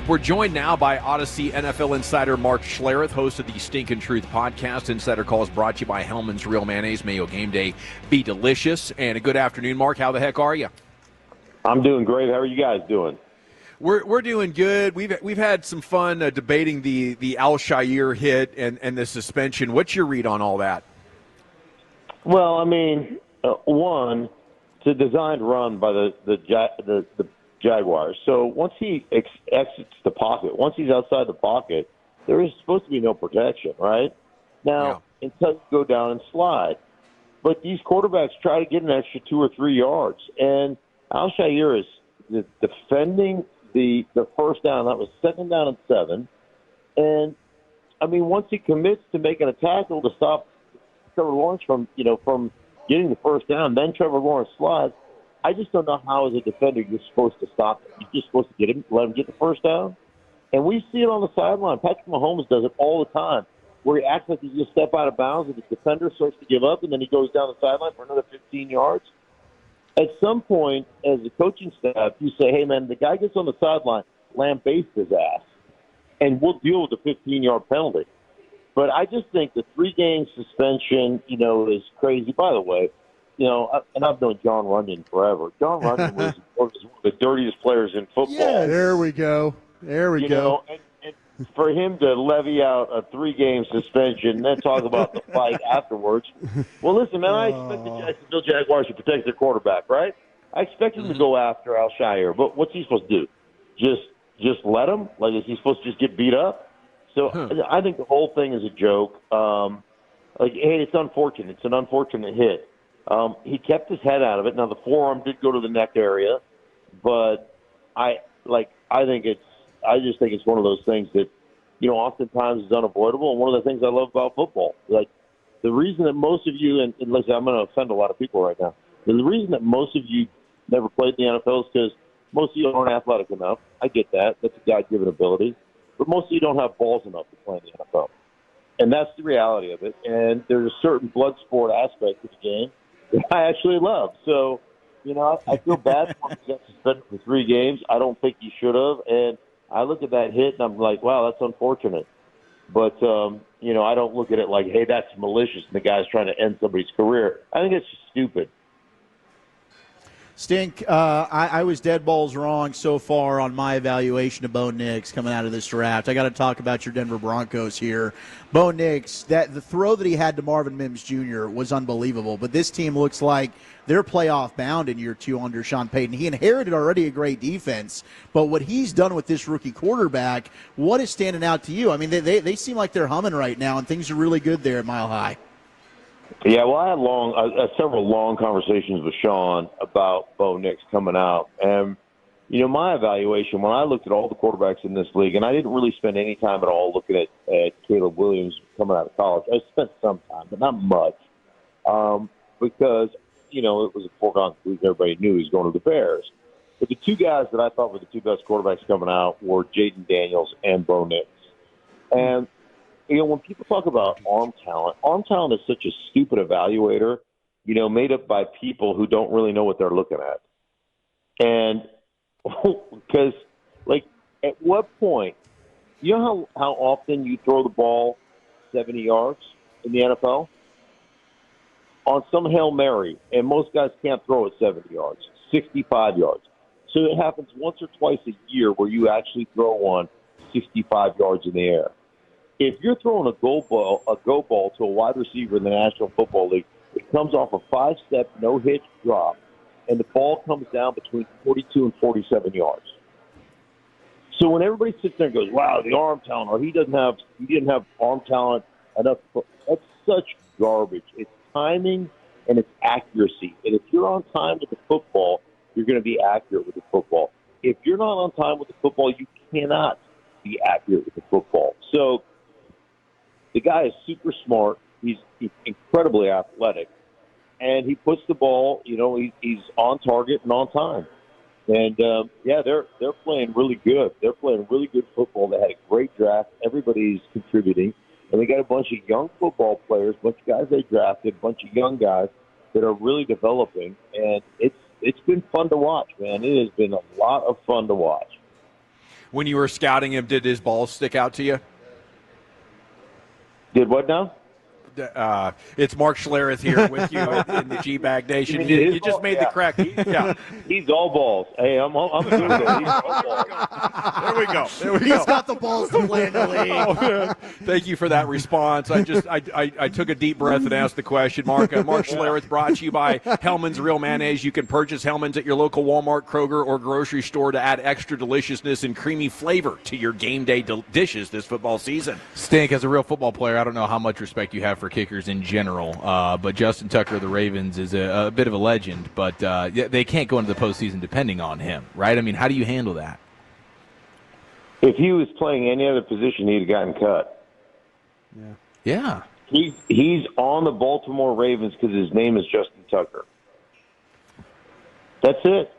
We're joined now by Audacy NFL insider Mark Schlereth, host of the Stinkin' Truth podcast. Insider Call is brought to you by Hellman's Real Mayonnaise. May your game day be delicious. And a good afternoon, Mark. How the heck are you? I'm doing great. How are you guys doing? We're doing good. We've had some fun debating the Al-Shaair hit and the suspension. What's your read on all that? Well, I mean, one, it's a designed run by the Jaguars. So once he exits the pocket, once he's outside the pocket, there is supposed to be no protection, right? Now, until you go down and slide. But these quarterbacks try to get an extra 2 or 3 yards. And Al-Shaair is defending the first down. That was 2nd down and 7. And, I mean, once he commits to making a tackle to stop Trevor Lawrence from getting the first down, then Trevor Lawrence slides, I just don't know how, as a defender, you're supposed to stop him. You're just supposed to let him get the first down. And we see it on the sideline. Patrick Mahomes does it all the time, where he acts like he's going to step out of bounds, and the defender starts to give up, and then he goes down the sideline for another 15 yards. At some point, as a coaching staff, you say, hey, man, the guy gets on the sideline, lambaste his ass, and we'll deal with the 15-yard penalty. But I just think the 3-game suspension, is crazy. By the way, and I've known John Runyon forever. John Runyon was one of the dirtiest players in football. Yeah, there we go. And for him to levy out a 3-game suspension and then talk about the fight afterwards. Well, listen, man, I expect the Jacksonville Jaguars to protect their quarterback, right? I expect him to go after Al-Shaair, but what's he supposed to do? Just let him? Like, is he supposed to just get beat up? So I think the whole thing is a joke. Hey, it's unfortunate. It's an unfortunate hit. He kept his head out of it. Now, the forearm did go to the neck area, but I just think it's one of those things that, oftentimes is unavoidable. And one of the things I love about football, like the reason that most of you, and listen, I'm going to offend a lot of people right now, the reason that most of you never played in the NFL is because most of you aren't athletic enough. I get that. That's a God-given ability. But most of you don't have balls enough to play in the NFL. And that's the reality of it. And there's a certain blood sport aspect to the game that I actually love. So, I feel bad for him. He got suspended for 3 games. I don't think he should have. And I look at that hit, and I'm like, wow, that's unfortunate. But, I don't look at it like, hey, that's malicious, and the guy's trying to end somebody's career. I think it's just stupid. Stink, I was dead balls wrong so far on my evaluation of Bo Nix coming out of this draft. I got to talk about your Denver Broncos here. Bo Nix, the throw that he had to Marvin Mims Jr. was unbelievable, but this team looks like they're playoff bound in year 2 under Sean Payton. He inherited already a great defense, but what he's done with this rookie quarterback, what is standing out to you? I mean, they seem like they're humming right now, and things are really good there at Mile High. Yeah, well, I had several long conversations with Sean about Bo Nix coming out. And, my evaluation, when I looked at all the quarterbacks in this league, and I didn't really spend any time at all looking at Caleb Williams coming out of college. I spent some time, but not much, because, it was a foregone conclusion. Everybody knew he was going to the Bears. But the 2 guys that I thought were the 2 best quarterbacks coming out were Jaden Daniels and Bo Nix. And when people talk about arm talent is such a stupid evaluator, made up by people who don't really know what they're looking at. And because, at what point, how often you throw the ball 70 yards in the NFL? On some Hail Mary, and most guys can't throw it 70 yards, 65 yards. So it happens once or twice a year where you actually throw one 65 yards in the air. If you're throwing a go ball to a wide receiver in the National Football League, it comes off a 5-step, no-hitch drop, and the ball comes down between 42 and 47 yards. So when everybody sits there and goes, wow, the arm talent, or he didn't have arm talent enough, that's such garbage. It's timing and it's accuracy. And if you're on time with the football, you're going to be accurate with the football. If you're not on time with the football, you cannot be accurate with the football. So the guy is super smart. He's incredibly athletic. And he puts the ball, he's on target and on time. And, they're playing really good. They're playing really good football. They had a great draft. Everybody's contributing. And they got a bunch of young football players, a bunch of guys they drafted, a bunch of young guys that are really developing. And it's been fun to watch, man. It has been a lot of fun to watch. when you were scouting him, did his balls stick out to you? Did what now? It's Mark Schlereth here with you in the GBag Nation. You just made the correct. Yeah. He's all balls. Hey, I'm doing it. He's all balls. There we go. He's got the balls to play in the league. Oh, thank you for that response. I took a deep breath and asked the question. Mark Schlereth, brought to you by Hellman's Real Mayonnaise. You can purchase Hellman's at your local Walmart, Kroger, or grocery store to add extra deliciousness and creamy flavor to your game day dishes this football season. Stink, as a real football player, I don't know how much respect you have for kickers in general, but Justin Tucker of the Ravens is a bit of a legend, but they can't go into the postseason depending on him, right? I mean, how do you handle that? If he was playing any other position, he'd have gotten cut. Yeah. He's on the Baltimore Ravens because his name is Justin Tucker. That's it.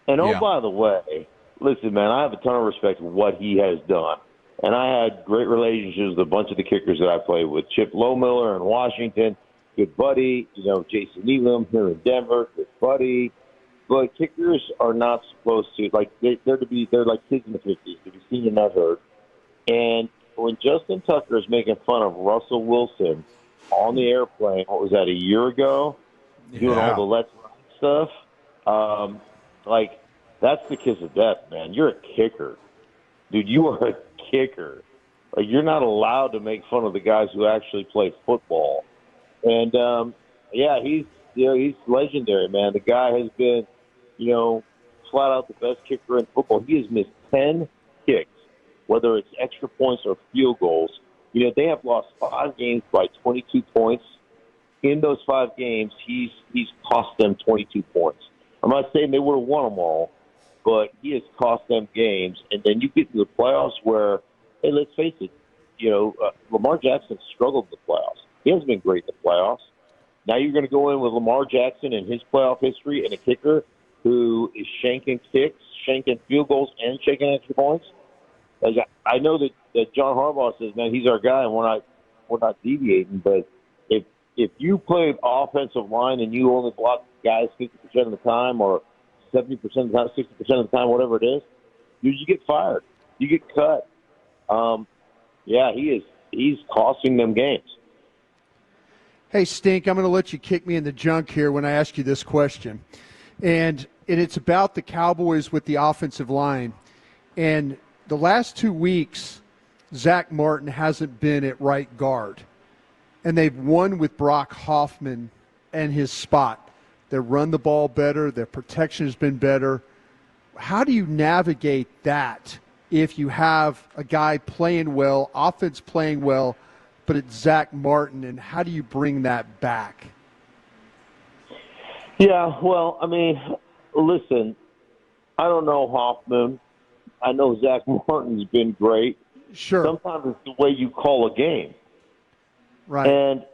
And by the way, listen, man, I have a ton of respect for what he has done. And I had great relationships with a bunch of the kickers that I played with. Chip Lowmiller in Washington, good buddy. Jason Elam here in Denver, good buddy. But kickers are not supposed to, they're like kids in the 50s, to be seen and not heard. And when Justin Tucker is making fun of Russell Wilson on the airplane, what was that, a year ago? Doing all the let's ride stuff. That's the kiss of death, man. You're a kicker. Dude, you are a kicker. You're not allowed to make fun of the guys who actually play football. And he's legendary, man. The guy has been, flat out the best kicker in football. He has missed 10 kicks, whether it's extra points or field goals. They have lost 5 games by 22 points. In those 5 games, he's cost them 22 points. I'm not saying they would have won them all, but he has cost them games. And then you get to the playoffs where, hey, let's face it, Lamar Jackson struggled in the playoffs. He hasn't been great in the playoffs. Now you're going to go in with Lamar Jackson and his playoff history and a kicker who is shanking kicks, shanking field goals, and shanking extra points. I know that John Harbaugh says, man, he's our guy, and we're not deviating. But if you play offensive line and you only block guys 50% of the time or 70% of the time, 60% of the time, whatever it is, you get fired. You get cut. He's costing them games. Hey, Stink, I'm going to let you kick me in the junk here when I ask you this question. And it's about the Cowboys with the offensive line. And the last 2 weeks, Zack Martin hasn't been at right guard. And they've won with Brock Hoffman and his spot. They run the ball better. Their protection has been better. How do you navigate that if you have a guy playing well, offense playing well, but it's Zack Martin, and how do you bring that back? Yeah, well, I mean, listen, I don't know Hoffman. I know Zack Martin's been great. Sure. Sometimes it's the way you call a game. Right. And,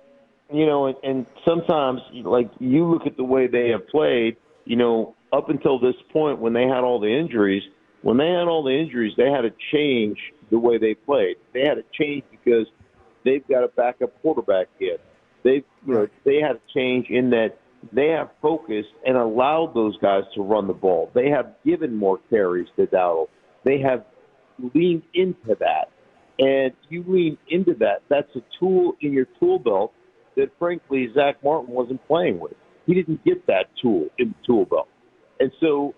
and sometimes, you look at the way they have played, up until this point when they had all the injuries, they had to change the way they played. They had to change because they've got a backup quarterback yet. They had to change in that they have focused and allowed those guys to run the ball. They have given more carries to Dowdle. They have leaned into that. And you lean into that. That's a tool in your tool belt that, frankly, Zack Martin wasn't playing with. He didn't get that tool in the tool belt. And so,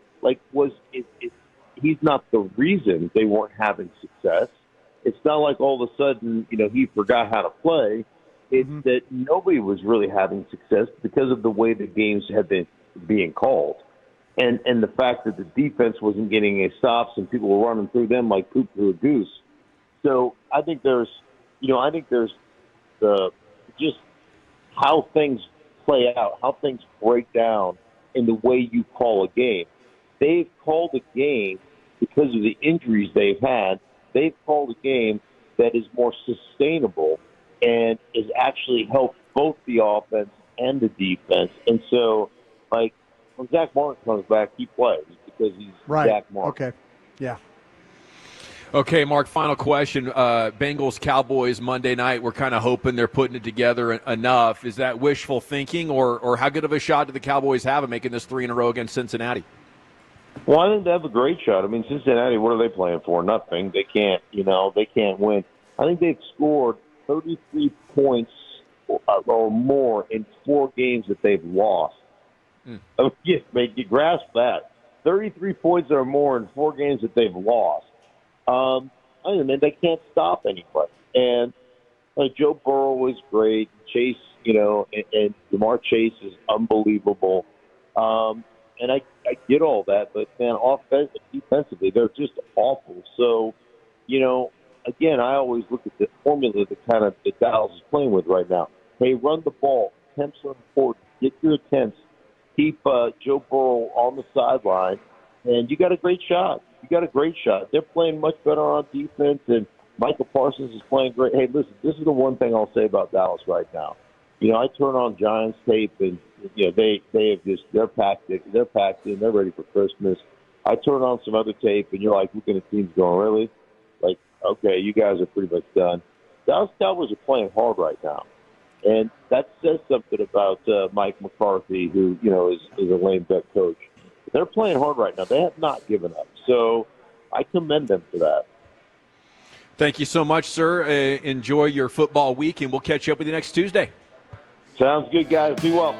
he's not the reason they weren't having success. It's not like all of a sudden, he forgot how to play. It's that nobody was really having success because of the way the games have been being called. And the fact that the defense wasn't getting any stops and people were running through them like poop through a goose. So I think there's the just how things play out, how things break down in the way you call a game. They've called a game because of the injuries they've had. They've called a game that is more sustainable and has actually helped both the offense and the defense. And so, when Zack Martin comes back, he plays because he's Zack Martin. Okay, yeah. Okay, Mark, final question. Bengals-Cowboys Monday night, we're kind of hoping they're putting it together enough. Is that wishful thinking, or how good of a shot do the Cowboys have at making this 3 in a row against Cincinnati? Well, I think they have a great shot. I mean, Cincinnati, what are they playing for? Nothing. They can't, they can't win. I think they've scored 33 points or more in 4 games that they've lost. I mean, you grasp that. 33 points or more in 4 games that they've lost. I mean, they can't stop anybody. And Joe Burrow is great. Chase, and Jamar Chase is unbelievable. And I get all that, but, man, defensively, they're just awful. So, again, I always look at the formula that Dallas is playing with right now. Hey, run the ball. Attempts are important. Get your attempts. Keep Joe Burrow on the sideline, and you got a great shot. They're playing much better on defense, and Michael Parsons is playing great. Hey, listen, this is the one thing I'll say about Dallas right now. I turn on Giants tape, and they're packed in, they're ready for Christmas. I turn on some other tape, and you're like, looking at teams going, really? Like, okay, you guys are pretty much done. Dallas Cowboys are playing hard right now, and that says something about Mike McCarthy, who is a lame duck coach. They're playing hard right now. They have not given up, so I commend them for that. Thank you so much, sir. Enjoy your football week, and we'll catch up with you next Tuesday. Sounds good, guys. Be well.